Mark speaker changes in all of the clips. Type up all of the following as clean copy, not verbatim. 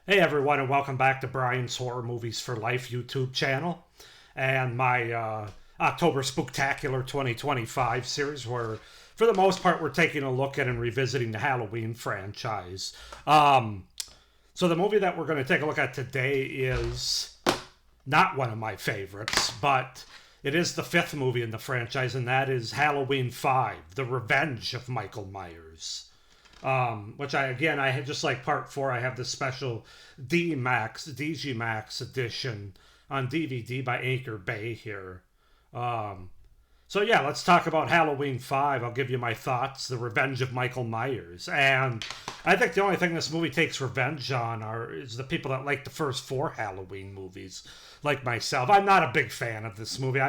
Speaker 1: Hey everyone, and welcome back to Brian's Horror Movies for Life YouTube channel and my October Spooktacular 2025 series, where for the most part we're taking a look at and revisiting the Halloween franchise. So the movie that we're going to take a look at today is not one of my favorites, but it is the fifth movie in the franchise, and that is Halloween 5, The Revenge of Michael Myers. Which I had just like part four. I have the special DG Max edition on DVD by Anchor Bay here. Um, so yeah, let's talk about Halloween 5. I'll give you my thoughts. The Revenge of Michael Myers, and I think the only thing this movie takes revenge on is the people that like the first four Halloween movies, like myself. I'm not a big fan of this movie.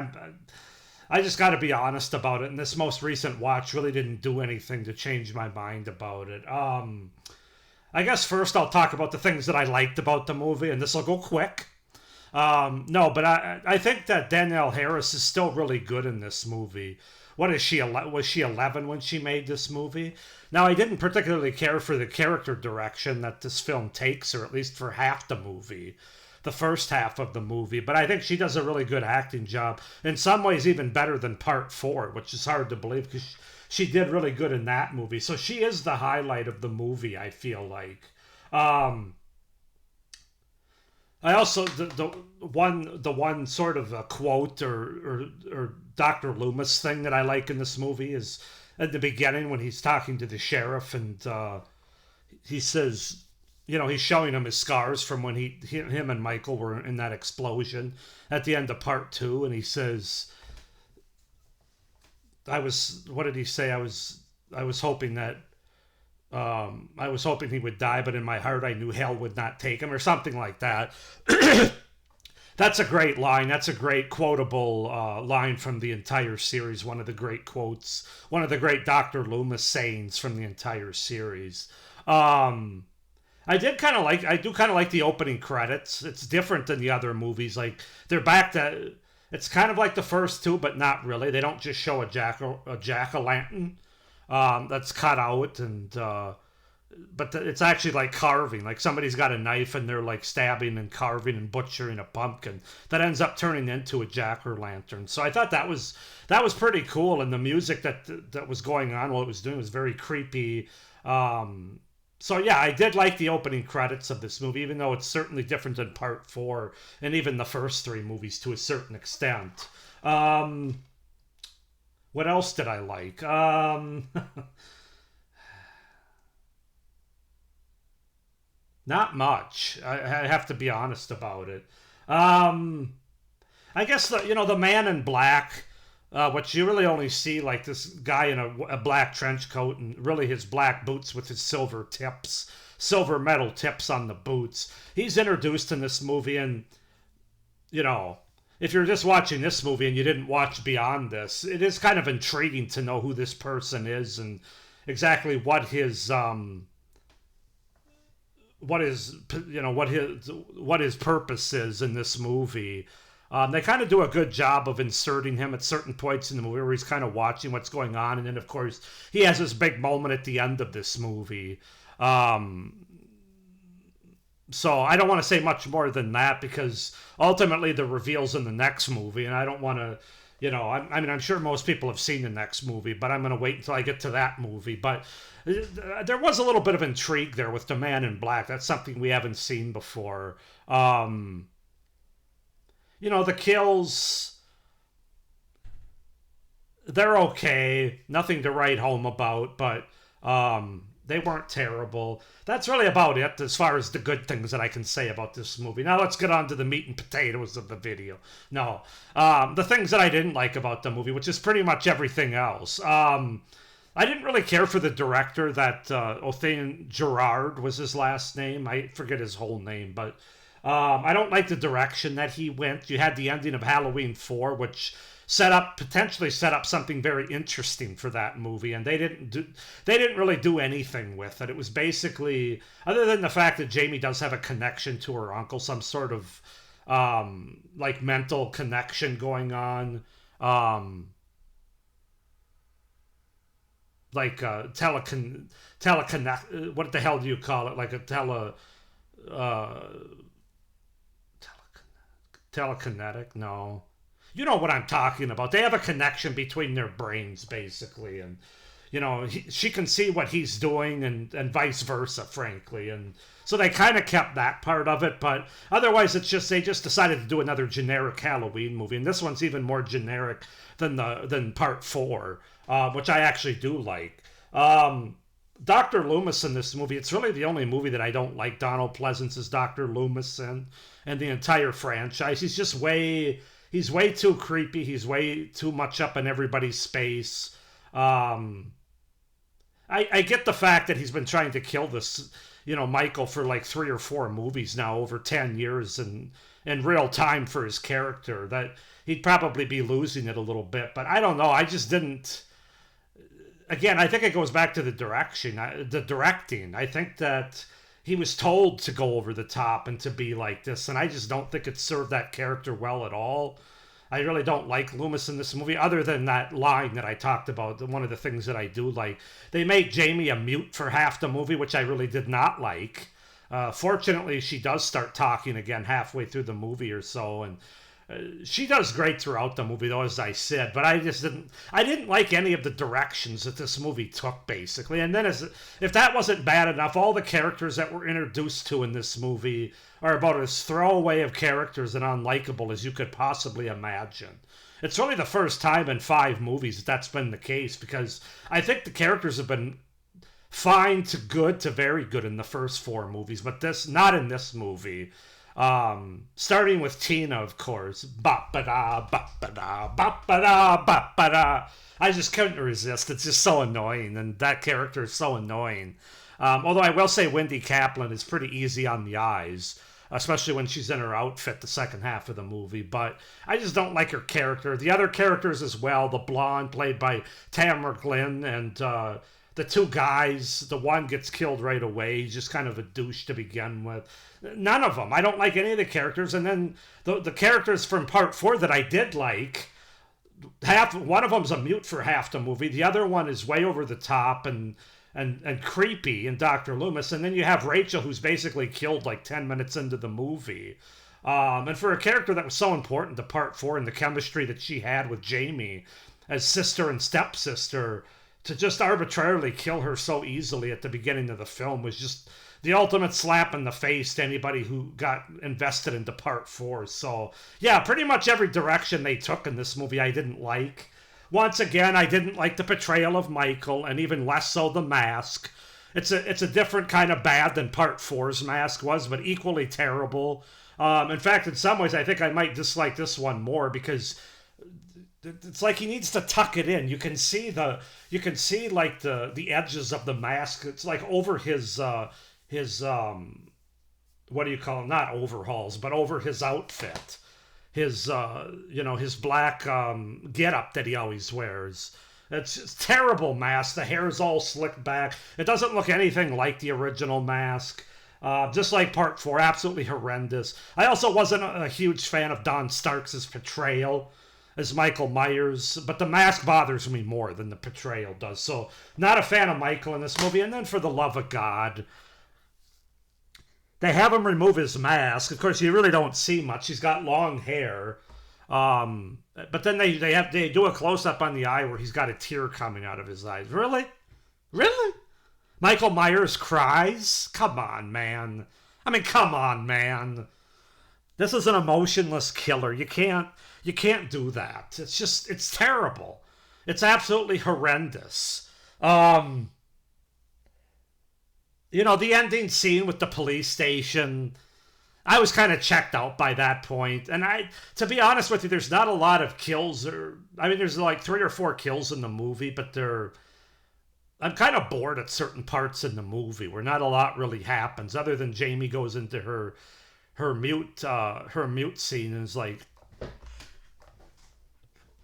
Speaker 1: I just got to be honest about it. And this most recent watch really didn't do anything to change my mind about it. I guess first I'll talk about the things that I liked about the movie, and this will go quick. No, but I think that Danielle Harris is still really good in this movie. What is she? Was she 11 when she made this movie? Now, I didn't particularly care for the character direction that this film takes, or at least for half the movie, the first half of the movie, but I think she does a really good acting job. In some ways, even better than part four, which is hard to believe because she did really good in that movie. So she is the highlight of the movie, I feel like. Um, I also the one sort of a quote or Dr. Loomis thing that I like in this movie is at the beginning when he's talking to the sheriff, and he says, he's showing him his scars from when him and Michael were in that explosion at the end of part two, and he says, what did he say? I was hoping that I was hoping he would die, but in my heart I knew hell would not take him," or something like that. That's a great line. That's a great quotable line from the entire series. One of the great quotes, one of the great Dr. Loomis sayings from the entire series. Um, I do kind of like the opening credits. It's different than the other movies. Like they're back to, it's kind of like the first two, but not really. They don't just show a jack o' lantern that's cut out, and it's actually like carving. Like somebody's got a knife and they're like stabbing and carving and butchering a pumpkin that ends up turning into a jack o' lantern. So I thought that was pretty cool, and the music that was going on while it was doing was very creepy. Um, so yeah, I did like the opening credits of this movie, even though it's certainly different than part four and even the first three movies to a certain extent. Um, what else did I like? Not much. I have to be honest about it. Um, I guess the man in black, which you really only see like this guy in a black trench coat and really his black boots with his silver metal tips on the boots. He's introduced in this movie, and you know, if you're just watching this movie and you didn't watch beyond this, it is kind of intriguing to know who this person is and exactly what his purpose is in this movie. They kind of do a good job of inserting him at certain points in the movie where he's kind of watching what's going on, and then of course he has this big moment at the end of this movie. Um, so I don't want to say much more than that because ultimately the reveals in the next movie, and I don't want to. I mean, I'm sure most people have seen the next movie, but I'm going to wait until I get to that movie. But there was a little bit of intrigue there with the Man in Black. That's something we haven't seen before. The kills, they're okay. Nothing to write home about, but they weren't terrible. That's really about it as far as the good things that I can say about this movie. Now let's get on to the meat and potatoes of the video. No, the things that I didn't like about the movie, which is pretty much everything else. I didn't really care for the director. That Othane Gerard was his last name. I forget his whole name, but I don't like the direction that he went. You had the ending of Halloween 4, which potentially set up something very interesting for that movie, and they didn't really do anything with it. It was basically, other than the fact that Jamie does have a connection to her uncle, some sort of like mental connection going on, like teleconnect. What the hell do you call it? Like a uh, telekinetic. No, you know what I'm talking about. They have a connection between their brains, basically, and she can see what he's doing, and vice versa, frankly, and so they kind of kept that part of it, but otherwise it's just they just decided to do another generic Halloween movie, and this one's even more generic than part four, which I actually do like. Dr. Loomis in this movie, it's really the only movie that I don't like Donald Pleasance as Dr. Loomis in, and the entire franchise. He's way too creepy. He's way too much up in everybody's space. I get the fact that he's been trying to kill this, Michael for like 3 or 4 movies now, over 10 years, and in real time for his character, that he'd probably be losing it a little bit. But I don't know. I just didn't. Again, I think it goes back to the directing. I think that he was told to go over the top and to be like this, and I just don't think it served that character well at all. I really don't like Loomis in this movie, other than that line that I talked about. One of the things that I do like, they made Jamie a mute for half the movie, which I really did not like. Fortunately, she does start talking again halfway through the movie or so, and she does great throughout the movie, though, as I said. But I didn't like any of the directions that this movie took, basically. And then, if that wasn't bad enough, all the characters that we're introduced to in this movie are about as throwaway of characters and unlikable as you could possibly imagine. It's really the first time in 5 movies that's been the case, because I think the characters have been fine to good to very good in the first 4 movies, but not in this movie. Starting with Tina, of course. Ba-ba-da, ba-ba-da, ba-ba-da, ba-ba-da. I just couldn't resist. It's just so annoying, and that character is so annoying. Although I will say Wendy Kaplan is pretty easy on the eyes, especially when she's in her outfit the second half of the movie. But I just don't like her character. The other characters as well, the blonde played by Tamara Glynn, and the 2 guys, the one gets killed right away. He's just kind of a douche to begin with. None of them. I don't like any of the characters. And then the characters from part 4 that I did like, one of them's a mute for half the movie. The other one is way over the top and creepy in Dr. Loomis. And then you have Rachel, who's basically killed like 10 minutes into the movie. And for a character that was so important to part 4 and the chemistry that she had with Jamie as sister and stepsister, to just arbitrarily kill her so easily at the beginning of the film was just the ultimate slap in the face to anybody who got invested into part 4. So, yeah, pretty much every direction they took in this movie I didn't like. Once again, I didn't like the portrayal of Michael, and even less so the mask. It's a different kind of bad than part 4's mask was, but equally terrible. In fact, in some ways, I think I might dislike this one more, because it's like he needs to tuck it in. You can see like the edges of the mask. It's like over his what do you call them? Not overalls, but over his outfit. His his black getup that he always wears. It's just terrible mask. The hair's all slicked back. It doesn't look anything like the original mask. Just like part 4, absolutely horrendous. I also wasn't a huge fan of Don Starks' portrayal as Michael Myers, but the mask bothers me more than the portrayal does. So, not a fan of Michael in this movie. And then, for the love of God, they have him remove his mask. Of course, you really don't see much. He's got long hair. But then they do a close-up on the eye where he's got a tear coming out of his eyes. Really? Really? Michael Myers cries? Come on, man. I mean, come on, man. This is an emotionless killer. You can't do that. It's terrible. It's absolutely horrendous. The ending scene with the police station, I was kind of checked out by that point. And to be honest with you, there's not a lot of kills. There's like 3 or 4 kills in the movie, but I'm kind of bored at certain parts in the movie where not a lot really happens, other than Jamie goes into her mute scene and is like,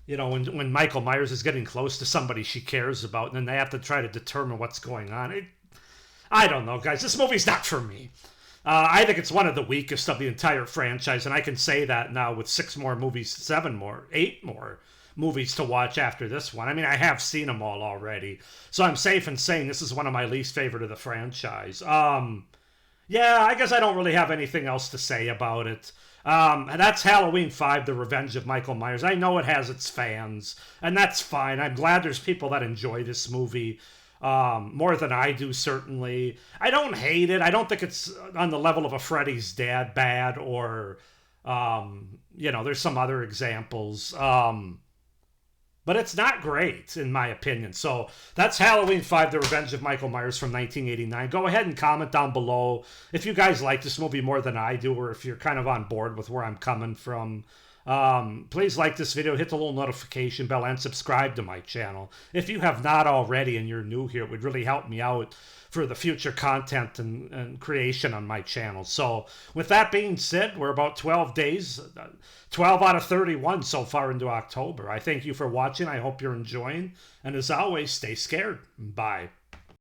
Speaker 1: when Michael Myers is getting close to somebody she cares about, and then they have to try to determine what's going on. I don't know, guys. This movie's not for me. I think it's one of the weakest of the entire franchise, and I can say that now with 8 more movies to watch after this one. I mean, I have seen them all already, so I'm safe in saying this is one of my least favorite of the franchise. Yeah, I guess I don't really have anything else to say about it. And that's Halloween 5, The Revenge of Michael Myers. I know it has its fans, and that's fine. I'm glad there's people that enjoy this movie more than I do, certainly. I don't hate it. I don't think it's on the level of a Freddy's Dad bad or, there's some other examples. But it's not great, in my opinion. So that's Halloween 5, The Revenge of Michael Myers from 1989. Go ahead and comment down below if you guys like this movie more than I do, or if you're kind of on board with where I'm coming from. Please like this video, hit the little notification bell, and subscribe to my channel. If you have not already and you're new here, it would really help me out for the future content and creation on my channel. So with that being said, we're about 12 days, 12 out of 31 so far into October. I thank you for watching. I hope you're enjoying. And as always, stay scared. Bye.